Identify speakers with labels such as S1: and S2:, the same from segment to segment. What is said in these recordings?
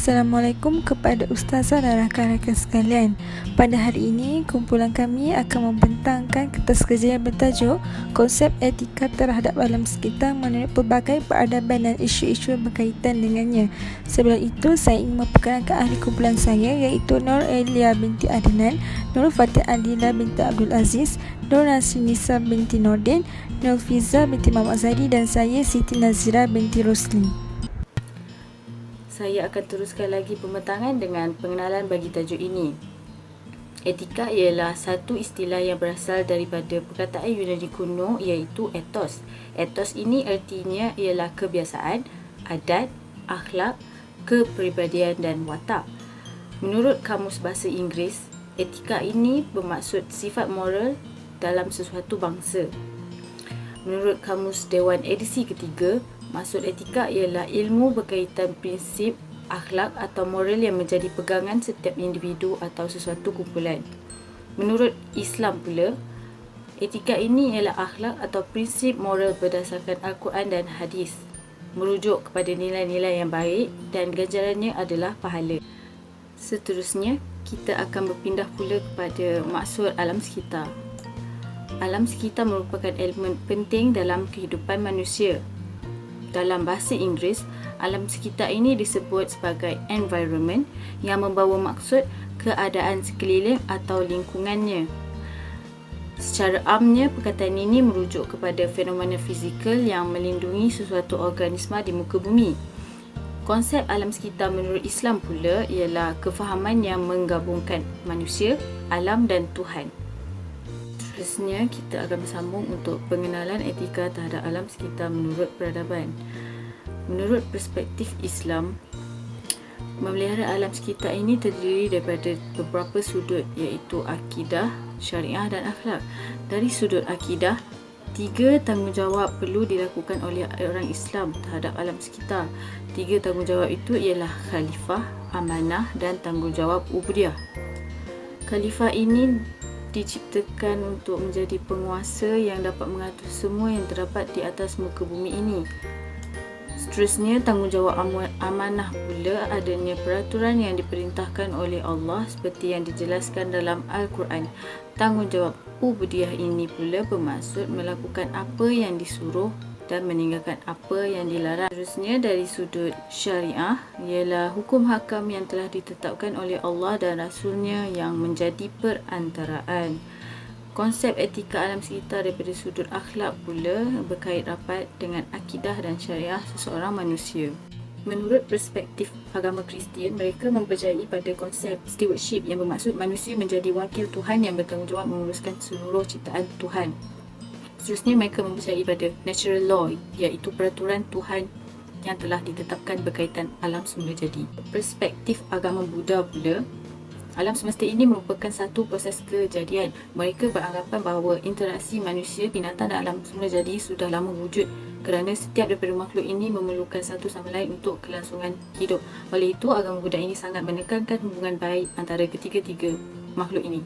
S1: Assalamualaikum kepada Ustazah dan rakan-rakan sekalian. Pada hari ini, kumpulan kami akan membentangkan kertas kerja yang bertajuk Konsep Etika Terhadap Alam Sekitar menurut pelbagai peradaban dan isu-isu yang berkaitan dengannya. Sebelum itu, saya ingin memperkenalkan ahli kumpulan saya iaitu Nur Elia binti Adnan, Nur Fatih Adila binti Abdul Aziz, Nur Nasrinisa binti Nordin, Nur Fiza binti Muhammad Zahidi dan saya Siti Nazira binti Rosli.
S2: Saya akan teruskan lagi pembentangan dengan pengenalan bagi tajuk ini. Etika ialah satu istilah yang berasal daripada perkataan Yunani kuno iaitu ethos. Ethos ini artinya ialah kebiasaan, adat, akhlak, kepribadian dan watak. Menurut Kamus Bahasa Inggeris, etika ini bermaksud sifat moral dalam sesuatu bangsa. Menurut Kamus Dewan edisi ketiga, maksud etika ialah ilmu berkaitan prinsip, akhlak atau moral yang menjadi pegangan setiap individu atau sesuatu kumpulan. Menurut Islam pula, etika ini ialah akhlak atau prinsip moral berdasarkan Al-Quran dan hadis, merujuk kepada nilai-nilai yang baik dan ganjarannya adalah pahala. Seterusnya, kita akan berpindah pula kepada maksud alam sekitar. Alam sekitar merupakan elemen penting dalam kehidupan manusia. Dalam bahasa Inggeris, alam sekitar ini disebut sebagai environment yang membawa maksud keadaan sekeliling atau lingkungannya. Secara amnya, perkataan ini merujuk kepada fenomena fizikal yang melindungi sesuatu organisma di muka bumi. Konsep alam sekitar menurut Islam pula ialah kefahaman yang menggabungkan manusia, alam dan Tuhan. Seterusnya, kita akan bersambung untuk pengenalan etika terhadap alam sekitar menurut peradaban. Menurut perspektif Islam, memelihara alam sekitar ini terdiri daripada beberapa sudut iaitu akidah, syariah dan akhlak. Dari sudut akidah, 3 tanggungjawab perlu dilakukan oleh orang Islam terhadap alam sekitar. 3 tanggungjawab itu ialah khalifah, amanah dan tanggungjawab ubudiyah. Khalifah ini diciptakan untuk menjadi penguasa yang dapat mengatur semua yang terdapat di atas muka bumi ini. Seterusnya, tanggungjawab amanah pula adanya peraturan yang diperintahkan oleh Allah seperti yang dijelaskan dalam Al-Quran. Tanggungjawab ubudiyah ini pula bermaksud melakukan apa yang disuruh dan meninggalkan apa yang dilarang. Seterusnya, dari sudut syariah ialah hukum hakam yang telah ditetapkan oleh Allah dan Rasulnya yang menjadi perantaraan. Konsep etika alam sekitar daripada sudut akhlak pula berkait rapat dengan akidah dan syariah seseorang manusia. Menurut perspektif agama Kristian, mereka mempercayai pada konsep stewardship yang bermaksud manusia menjadi wakil Tuhan yang bertanggungjawab menguruskan seluruh ciptaan Tuhan. Seterusnya, mereka mempercayai pada natural law iaitu peraturan Tuhan yang telah ditetapkan berkaitan alam semula jadi. Perspektif agama Buddha pula, alam semesta ini merupakan satu proses kejadian. Mereka beranggapan bahawa interaksi manusia, binatang dan alam semula jadi sudah lama wujud kerana setiap daripada makhluk ini memerlukan satu sama lain untuk kelangsungan hidup. Oleh itu, agama Buddha ini sangat menekankan hubungan baik antara ketiga-tiga makhluk ini.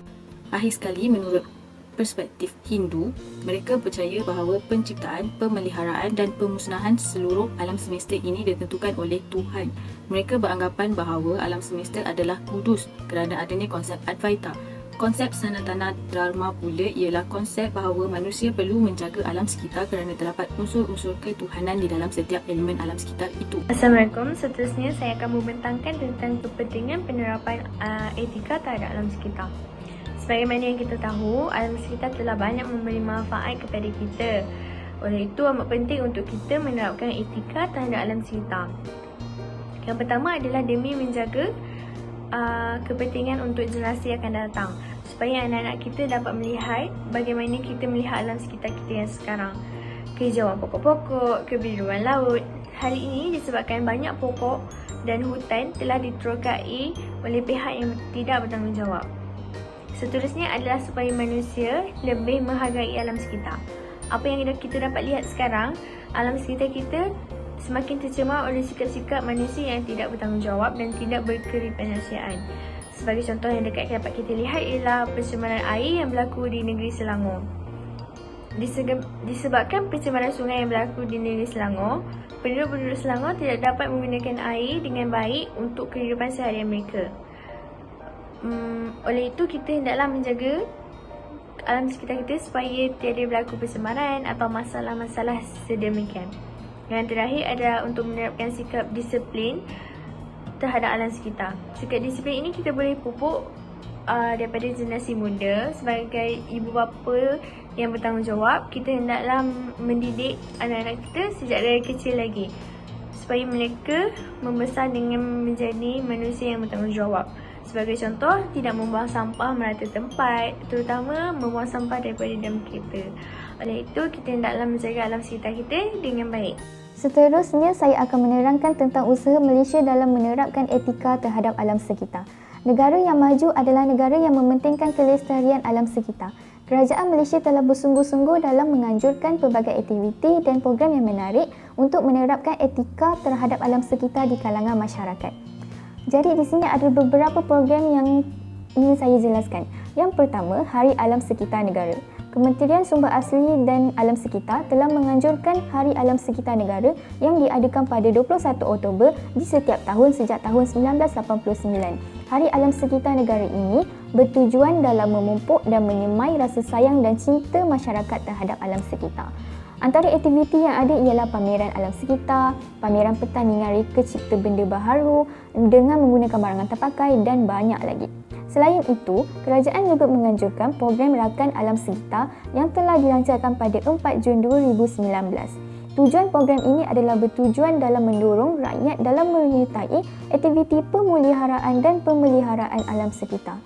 S2: Akhir sekali, menurut perspektif Hindu, mereka percaya bahawa penciptaan, pemeliharaan dan pemusnahan seluruh alam semesta ini ditentukan oleh Tuhan. Mereka beranggapan bahawa alam semesta adalah kudus kerana adanya konsep Advaita. Konsep Sanatana Dharma pula ialah konsep bahawa manusia perlu menjaga alam sekitar kerana terdapat unsur-unsur ketuhanan di dalam setiap elemen alam sekitar itu.
S3: Assalamualaikum. Seterusnya saya akan membentangkan tentang kepentingan penerapan etika terhadap alam sekitar. Sebagaimana yang kita tahu, alam sekitar telah banyak memberi manfaat kepada kita. Oleh itu, amat penting untuk kita menerapkan etika terhadap alam sekitar. Yang pertama adalah demi menjaga kepentingan untuk generasi yang akan datang, supaya anak-anak kita dapat melihat bagaimana kita melihat alam sekitar kita yang sekarang. Kehijauan pokok-pokok, kebiruan laut. Hal ini disebabkan banyak pokok dan hutan telah diterokai oleh pihak yang tidak bertanggungjawab. Seterusnya adalah supaya manusia lebih menghargai alam sekitar. Apa yang kita dapat lihat sekarang, alam sekitar kita semakin tercemar oleh sikap-sikap manusia yang tidak bertanggungjawab dan tidak berkemanusiaan. Sebagai contoh yang dekat dapat kita lihat ialah pencemaran air yang berlaku di negeri Selangor. Disebabkan pencemaran sungai yang berlaku di negeri Selangor, penduduk-penduduk Selangor tidak dapat menggunakan air dengan baik untuk kehidupan seharian mereka. Oleh itu, kita hendaklah menjaga alam sekitar kita supaya tiada berlaku pencemaran atau masalah-masalah sedemikian. Yang terakhir adalah untuk menerapkan sikap disiplin terhadap alam sekitar. Sikap disiplin ini kita boleh pupuk daripada generasi muda. Sebagai ibu bapa yang bertanggungjawab, kita hendaklah mendidik anak-anak kita sejak dari kecil lagi supaya mereka membesar dengan menjadi manusia yang bertanggungjawab. Sebagai contoh, tidak membuang sampah merata tempat, terutama membuang sampah daripada dalam kereta. Oleh itu, kita hendaklah menjaga alam sekitar kita dengan baik.
S4: Seterusnya, saya akan menerangkan tentang usaha Malaysia dalam menerapkan etika terhadap alam sekitar. Negara yang maju adalah negara yang mementingkan kelestarian alam sekitar. Kerajaan Malaysia telah bersungguh-sungguh dalam menganjurkan pelbagai aktiviti dan program yang menarik untuk menerapkan etika terhadap alam sekitar di kalangan masyarakat. Jadi di sini ada beberapa program yang ingin saya jelaskan. Yang pertama, Hari Alam Sekitar Negara. Kementerian Sumber Asli dan Alam Sekitar telah menganjurkan Hari Alam Sekitar Negara yang diadakan pada 21 Oktober di setiap tahun sejak tahun 1989. Hari Alam Sekitar Negara ini bertujuan dalam memupuk dan menyemai rasa sayang dan cinta masyarakat terhadap alam sekitar. Antara aktiviti yang ada ialah pameran alam sekitar, pameran pertandingan reka cipta benda baharu dengan menggunakan barangan terpakai dan banyak lagi. Selain itu, kerajaan juga menganjurkan program Rakan Alam Sekitar yang telah dilancarkan pada 4 Jun 2019. Tujuan program ini adalah bertujuan dalam mendorong rakyat dalam menyertai aktiviti pemeliharaan dan pemeliharaan alam sekitar.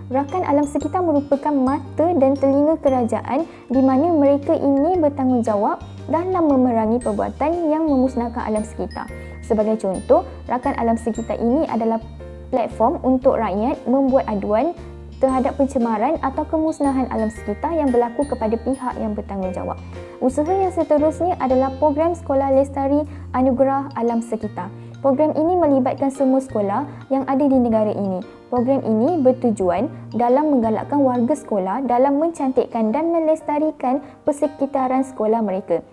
S4: Rakan Alam Sekitar merupakan mata dan telinga kerajaan di mana mereka ini bertanggungjawab dalam memerangi perbuatan yang memusnahkan alam sekitar. Sebagai contoh, Rakan Alam Sekitar ini adalah platform untuk rakyat membuat aduan terhadap pencemaran atau kemusnahan alam sekitar yang berlaku kepada pihak yang bertanggungjawab. Usaha yang seterusnya adalah program Sekolah Lestari Anugerah Alam Sekitar. Program ini melibatkan semua sekolah yang ada di negara ini. Program ini bertujuan dalam menggalakkan warga sekolah dalam mencantikkan dan melestarikan persekitaran sekolah mereka.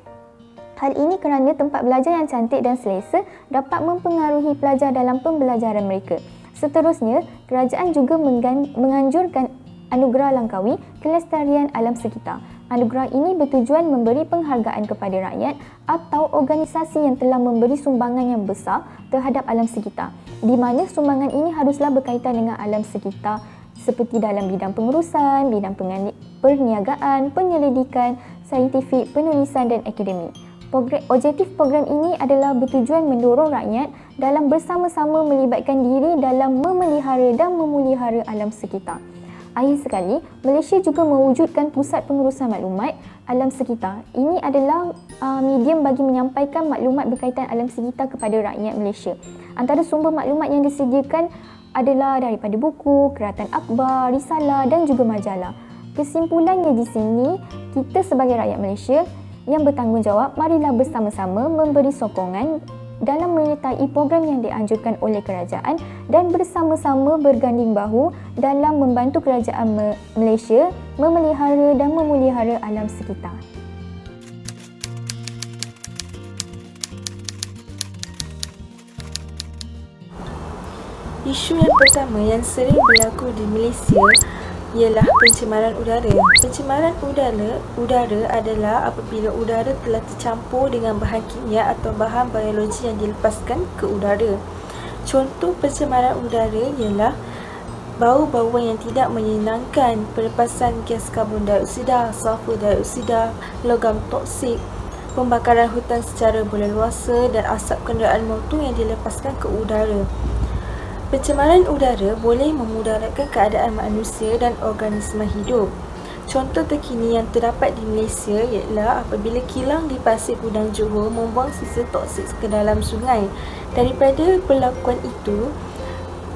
S4: Hal ini kerana tempat belajar yang cantik dan selesa dapat mempengaruhi pelajar dalam pembelajaran mereka. Seterusnya, kerajaan juga menganjurkan Anugerah Langkawi Kelestarian Alam Sekitar. Anugerah ini bertujuan memberi penghargaan kepada rakyat atau organisasi yang telah memberi sumbangan yang besar terhadap alam sekitar, di mana sumbangan ini haruslah berkaitan dengan alam sekitar seperti dalam bidang pengurusan, bidang perniagaan, penyelidikan, saintifik, penulisan dan akademik. Objektif program ini adalah bertujuan mendorong rakyat dalam bersama-sama melibatkan diri dalam memelihara dan memulihara alam sekitar. Akhir sekali, Malaysia juga mewujudkan Pusat Pengurusan Maklumat Alam Sekitar. Ini adalah medium bagi menyampaikan maklumat berkaitan alam sekitar kepada rakyat Malaysia. Antara sumber maklumat yang disediakan adalah daripada buku, keratan akhbar, risalah dan juga majalah. Kesimpulannya di sini, kita sebagai rakyat Malaysia yang bertanggungjawab, marilah bersama-sama memberi sokongan dalam menyertai program yang dianjurkan oleh kerajaan dan bersama-sama berganding bahu dalam membantu kerajaan Malaysia memelihara dan memulihara alam sekitar.
S1: Isu yang pertama yang sering berlaku di Malaysia ialah pencemaran udara. Pencemaran udara adalah apabila udara telah tercampur dengan bahan kimia atau bahan biologi yang dilepaskan ke udara. Contoh pencemaran udara ialah bau-bauan yang tidak menyenangkan, pelepasan gas karbon dioksida, sulfur dioksida, logam toksik, pembakaran hutan secara berleluasa dan asap kenderaan motor yang dilepaskan ke udara. Pencemaran udara boleh memudaratkan keadaan manusia dan organisma hidup. Contoh terkini yang terdapat di Malaysia ialah apabila kilang di Pasir Gudang Johor membuang sisa toksik ke dalam sungai. Daripada perlakuan itu,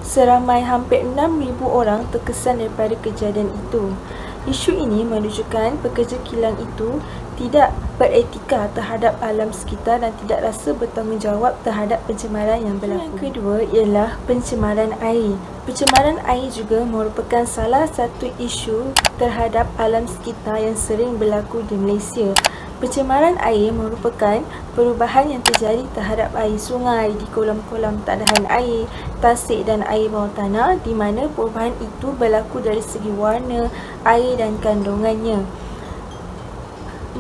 S1: seramai hampir 6,000 orang terkesan daripada kejadian itu. Isu ini menunjukkan pekerja kilang itu tidak beretika terhadap alam sekitar dan tidak rasa bertanggungjawab terhadap pencemaran yang berlaku. Yang kedua ialah pencemaran air. Pencemaran air juga merupakan salah satu isu terhadap alam sekitar yang sering berlaku di Malaysia. Pencemaran air merupakan perubahan yang terjadi terhadap air sungai di kolam-kolam tadahan air, tasik dan air bawah tanah di mana perubahan itu berlaku dari segi warna, air dan kandungannya.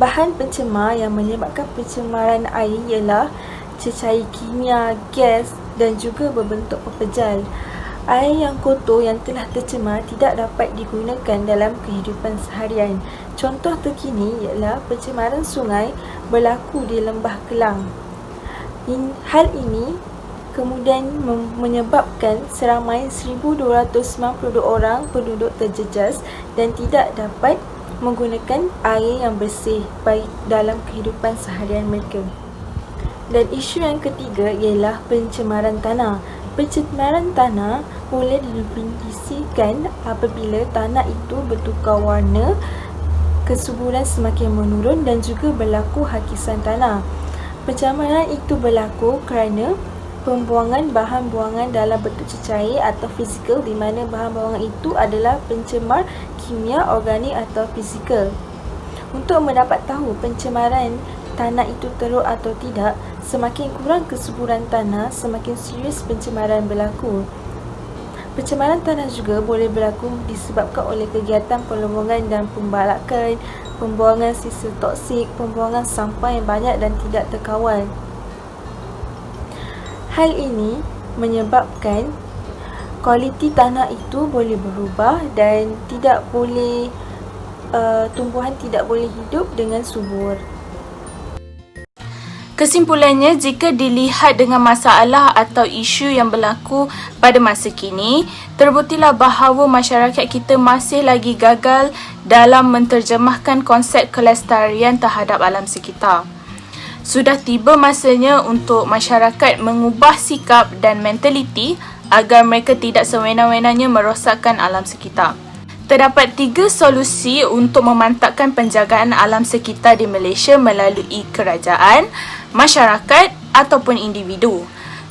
S1: Bahan pencemar yang menyebabkan pencemaran air ialah cecair kimia, gas dan juga berbentuk pepejal. Air yang kotor yang telah tercemar tidak dapat digunakan dalam kehidupan seharian. Contoh terkini ialah pencemaran sungai berlaku di Lembah Kelang. Hal ini kemudian menyebabkan seramai 1,292 orang penduduk terjejas dan tidak dapat menggunakan air yang bersih baik dalam kehidupan seharian mereka. Dan isu yang ketiga ialah pencemaran tanah. Pencemaran tanah boleh didefinisikan apabila tanah itu bertukar warna, kesuburan semakin menurun dan juga berlaku hakisan tanah. Pencemaran itu berlaku kerana pembuangan bahan buangan dalam bentuk cecair atau fizikal di mana bahan buangan itu adalah pencemar kimia, organik atau fizikal. Untuk mendapat tahu pencemaran tanah itu teruk atau tidak, semakin kurang kesuburan tanah, semakin serius pencemaran berlaku. Pencemaran tanah juga boleh berlaku disebabkan oleh kegiatan pelubungan dan pembalakan, pembuangan sisa toksik, pembuangan sampah yang banyak dan tidak terkawal. Hal ini menyebabkan kualiti tanah itu boleh berubah dan tidak boleh tumbuhan tidak boleh hidup dengan subur.
S2: Kesimpulannya, jika dilihat dengan masalah atau isu yang berlaku pada masa kini, terbuktilah bahawa masyarakat kita masih lagi gagal dalam menterjemahkan konsep kelestarian terhadap alam sekitar. Sudah tiba masanya untuk masyarakat mengubah sikap dan mentaliti agar mereka tidak sewenang-wenangnya merosakkan alam sekitar. Terdapat 3 solusi untuk memantapkan penjagaan alam sekitar di Malaysia melalui kerajaan, masyarakat ataupun individu.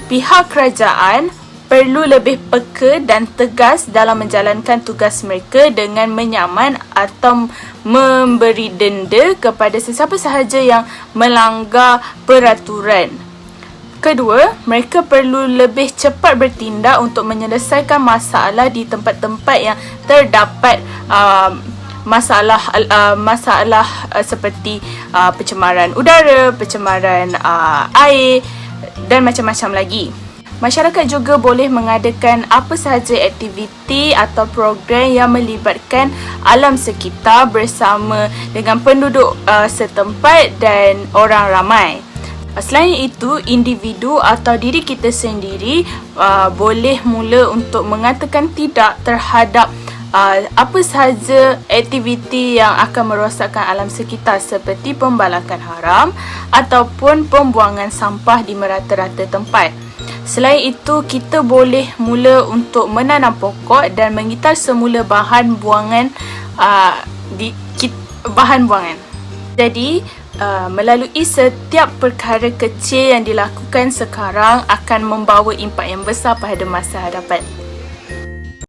S2: Pihak kerajaan perlu lebih peka dan tegas dalam menjalankan tugas mereka dengan menyaman atau memberi denda kepada sesiapa sahaja yang melanggar peraturan. Kedua, mereka perlu lebih cepat bertindak untuk menyelesaikan masalah di tempat-tempat yang terdapat masalah seperti pencemaran udara, pencemaran air dan macam-macam lagi. Masyarakat juga boleh mengadakan apa sahaja aktiviti atau program yang melibatkan alam sekitar bersama dengan penduduk setempat dan orang ramai. Selain itu, individu atau diri kita sendiri boleh mula untuk mengatakan tidak terhadap apa sahaja aktiviti yang akan merosakkan alam sekitar seperti pembalakan haram ataupun pembuangan sampah di merata-rata tempat. Selain itu, kita boleh mula untuk menanam pokok dan mengitar semula bahan buangan. Jadi, melalui setiap perkara kecil yang dilakukan sekarang akan membawa impak yang besar pada masa hadapan.